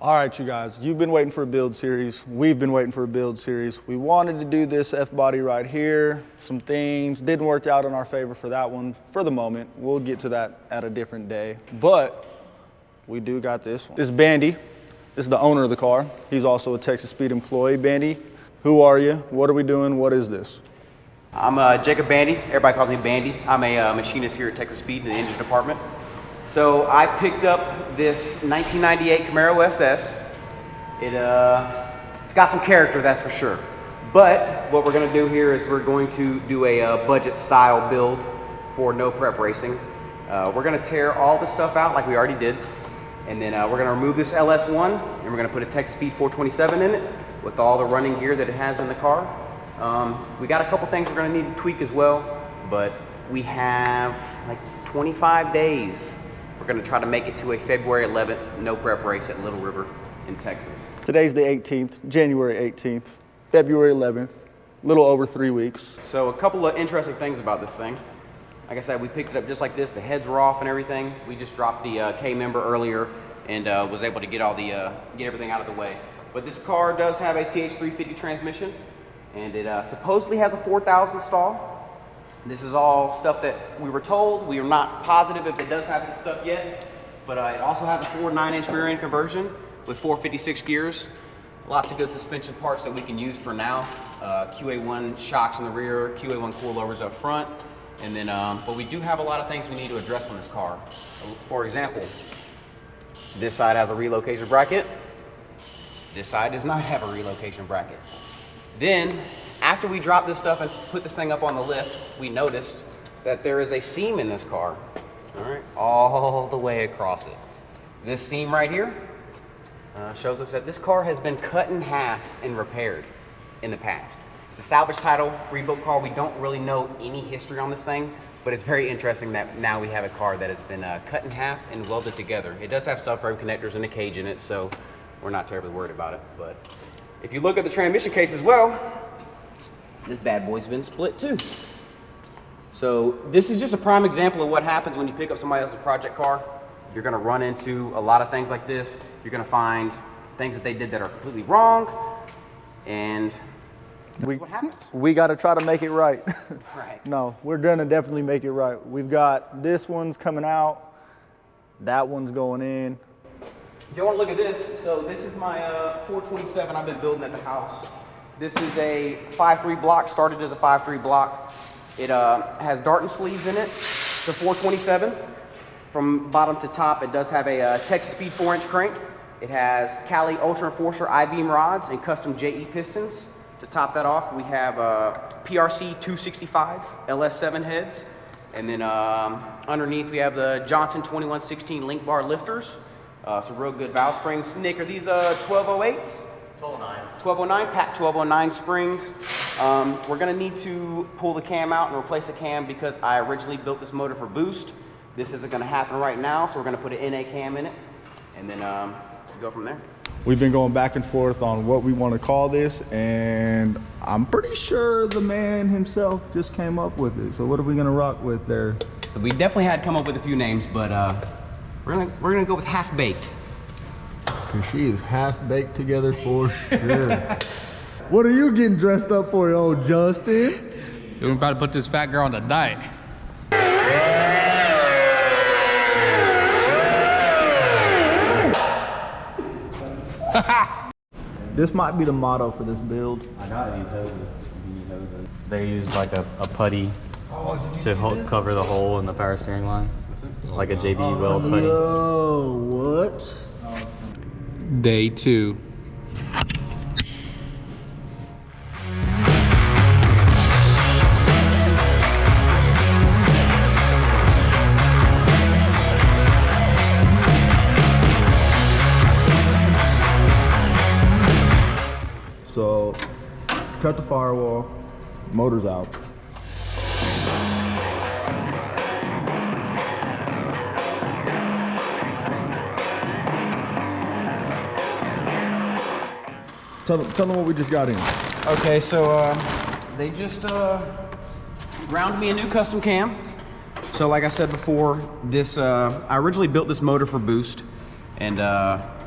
All right, you guys, you've been waiting for a build series. We've been waiting for a build series. We wanted to do this F-body right here. Some things didn't work out in our favor for that one for the moment. We'll get to that at a different day, but we do got this one. This is Bandy. This is the owner of the car. He's also a Texas Speed employee. Bandy, who are you? What are we doing? What is this? I'm Jacob Bandy. Everybody calls me Bandy. I'm a machinist here at Texas Speed in the engine department. So I picked up this 1998 Camaro SS. It's got some character, that's for sure. But what we're going to do here is we're going to do a budget style build for no prep racing. We're going to tear all the stuff out like we already did, and then we're going to remove this LS1 and we're going to put a Texas Speed 427 in it with all the running gear that it has in the car. We got a couple things we're going to need to tweak as well, but we have like 25 days. We're going to try to make it to a February 11th no prep race at Little River in Texas. Today's the 18th, January 18th, February 11th, a little over 3 weeks. So a couple of interesting things about this thing. Like I said, we picked it up just like this. The heads were off and everything. We just dropped the K member earlier and was able to get all the get everything out of the way. But this car does have a TH350 transmission, and it supposedly has a 4,000 stall. This is all stuff that we were told. We are not positive if it does have this stuff yet, but it also has a 4 9-inch rear end conversion with 456 gears. Lots of good suspension parts that we can use for now. QA1 shocks in the rear, QA1 coilovers up front, and then, but we do have a lot of things we need to address on this car. For example, this side has a relocation bracket. This side does not have a relocation bracket. Then, after we dropped this stuff and put this thing up on the lift, we noticed that there is a seam in this car, all the way across it. This seam right here shows us that this car has been cut in half and repaired in the past. It's a salvage title, rebuilt car. We don't really know any history on this thing, but it's very interesting that now we have a car that has been cut in half and welded together. It does have subframe connectors and a cage in it, so we're not terribly worried about it. But if you look at the transmission case as well, this bad boy's been split too. So this is just a prime example of what happens when you pick up somebody else's project car. You're gonna run into a lot of things like this. You're gonna find things that they did that are completely wrong, and what happens? We got to try to make it right. Right. No, we're gonna definitely make it right. We've got this one's coming out, that one's going in. If you want to look at this, so this is my 427 I've been building at the house. This is a 5.3 block, started as a 5.3 block. It has Darton sleeves in it, the 427. From bottom to top, it does have a Texas Speed 4-inch crank. It has Cali Ultra Enforcer I-beam rods and custom JE pistons. To top that off, we have PRC 265 LS7 heads. And then underneath, we have the Johnson 2116 link bar lifters. Some real good valve springs. Nick, are these 1208s? 1209, Pat 1209 springs. We're gonna need to pull the cam out and replace the cam because I originally built this motor for boost. This isn't gonna happen right now, so we're gonna put an NA cam in it and then go from there. We've been going back and forth on what we want to call this, and I'm pretty sure the man himself just came up with it. So what are we gonna rock with there? So we definitely had to come up with a few names, but we're gonna go with Half Baked. Cause she is half baked together for sure. What are you getting dressed up for, old Justin? We're about to put this fat girl on the diet. This might be the motto for this build. I got these hoses. They use like a putty to cover the hole in the power steering line, like a JB Weld putty. Oh, what? Day 2. So, cut the firewall, motor's out. Tell them what we just got in. Okay, so they just ground me a new custom cam. So like I said before, this I originally built this motor for boost, and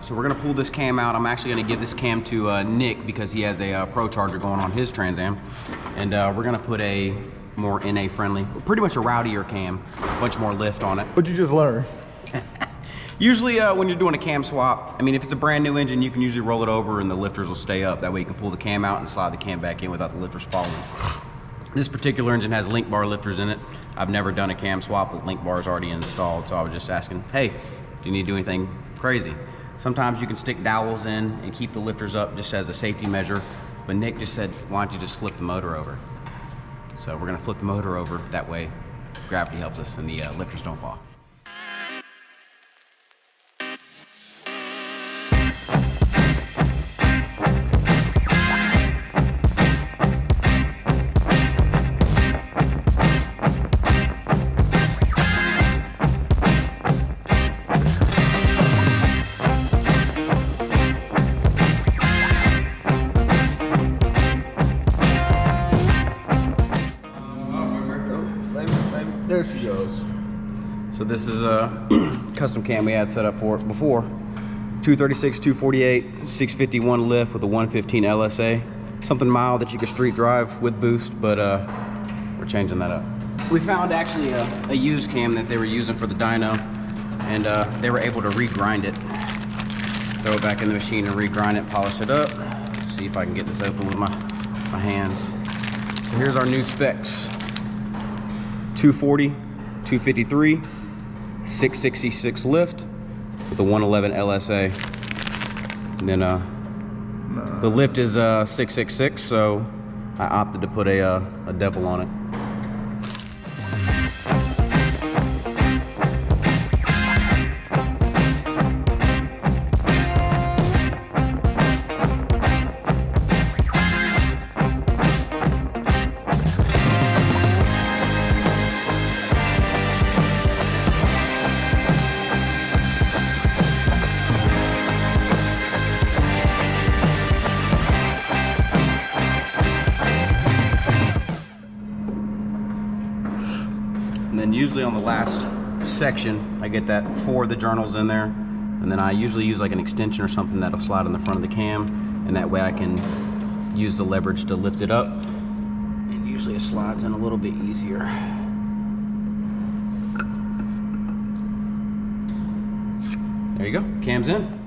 So we're gonna pull this cam out. I'm actually gonna give this cam to Nick because he has a Pro Charger going on his Trans Am. And we're gonna put a more NA friendly, pretty much a rowdier cam, a bunch more lift on it. What'd you just learn? Usually when you're doing a cam swap, I mean, if it's a brand new engine, you can usually roll it over and the lifters will stay up. That way you can pull the cam out and slide the cam back in without the lifters falling. This particular engine has link bar lifters in it. I've never done a cam swap with link bars already installed, so I was just asking, hey, do you need to do anything crazy? Sometimes you can stick dowels in and keep the lifters up just as a safety measure, but Nick just said, why don't you just flip the motor over? So we're gonna flip the motor over, that way gravity helps us and the lifters don't fall. There she goes. So this is a custom cam we had set up for it before. 236, 248, 651 lift with a 115 LSA. Something mild that you can street drive with boost, but we're changing that up. We found actually a used cam that they were using for the dyno, and they were able to regrind it. Throw it back in the machine and regrind it, polish it up. See if I can get this open with my hands. So here's our new specs. 240, 253, 666 lift with a 111 LSA. And then the lift is 666, so I opted to put a devil on it. And then usually on the last section, I get that 4 of the journals in there. And then I usually use like an extension or something that'll slide on the front of the cam. And that way I can use the leverage to lift it up. And usually it slides in a little bit easier. There you go, cam's in.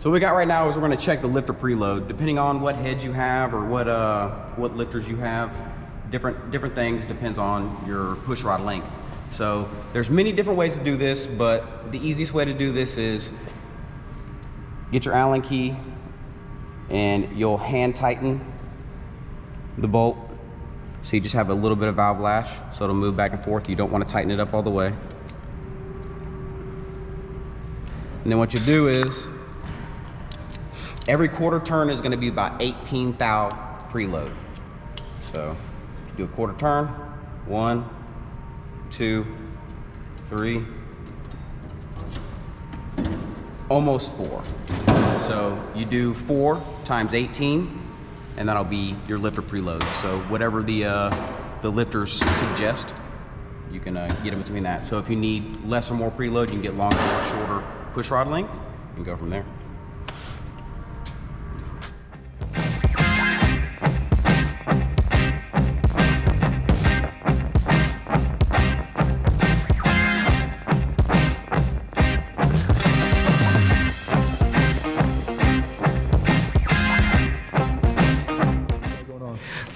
So what we got right now is we're going to check the lifter preload. Depending on what heads you have or what lifters you have, different things depends on your push rod length. So there's many different ways to do this, but the easiest way to do this is get your Allen key and you'll hand tighten the bolt. So you just have a little bit of valve lash, so it'll move back and forth. You don't want to tighten it up all the way. And then what you do is every quarter turn is going to be about 18 thou preload. So do a quarter turn, 1, 2, 3, almost 4. So you do 4 times 18, and that'll be your lifter preload. So whatever the lifters suggest, you can get in between that. So if you need less or more preload, you can get longer or shorter push rod length and go from there.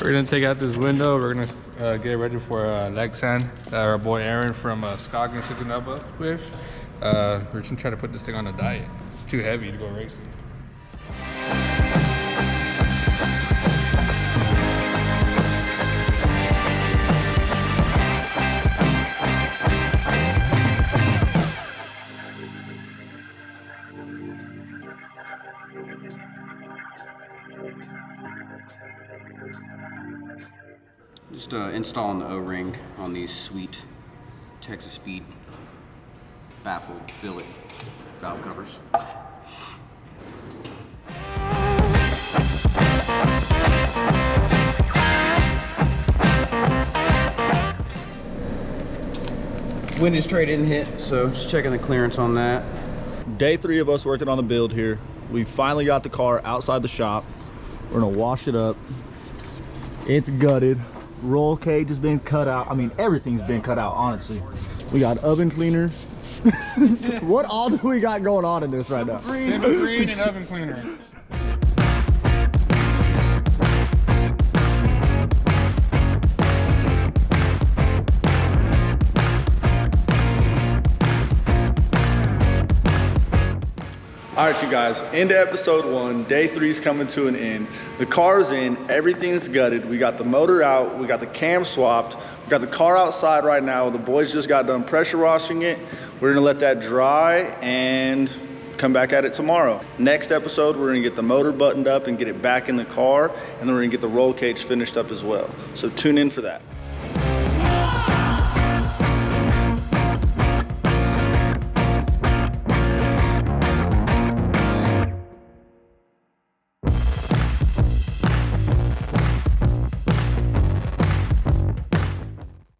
We're gonna take out this window. We're gonna get ready for leg sand that our boy Aaron from Scoggins hooking up with. We're just gonna try to put this thing on a diet. It's too heavy to go racing. Just installing the O-ring on these sweet Texas Speed baffled billet valve covers. Windows tray didn't hit, so just checking the clearance on that. Day 3 of us working on the build here. We finally got the car outside the shop. We're gonna wash it up. It's gutted. Roll cage has been cut out. I mean, everything's been cut out, honestly. We got oven cleaner. What all do we got going on in this right now? Simple green and oven cleaner. All right, you guys, into episode 1. Day 3 is coming to an end. The car's in, everything's gutted. We got the motor out, we got the cam swapped. We got the car outside right now. The boys just got done pressure washing it. We're gonna let that dry and come back at it tomorrow. Next episode, we're gonna get the motor buttoned up and get it back in the car, and then we're gonna get the roll cage finished up as well. So tune in for that.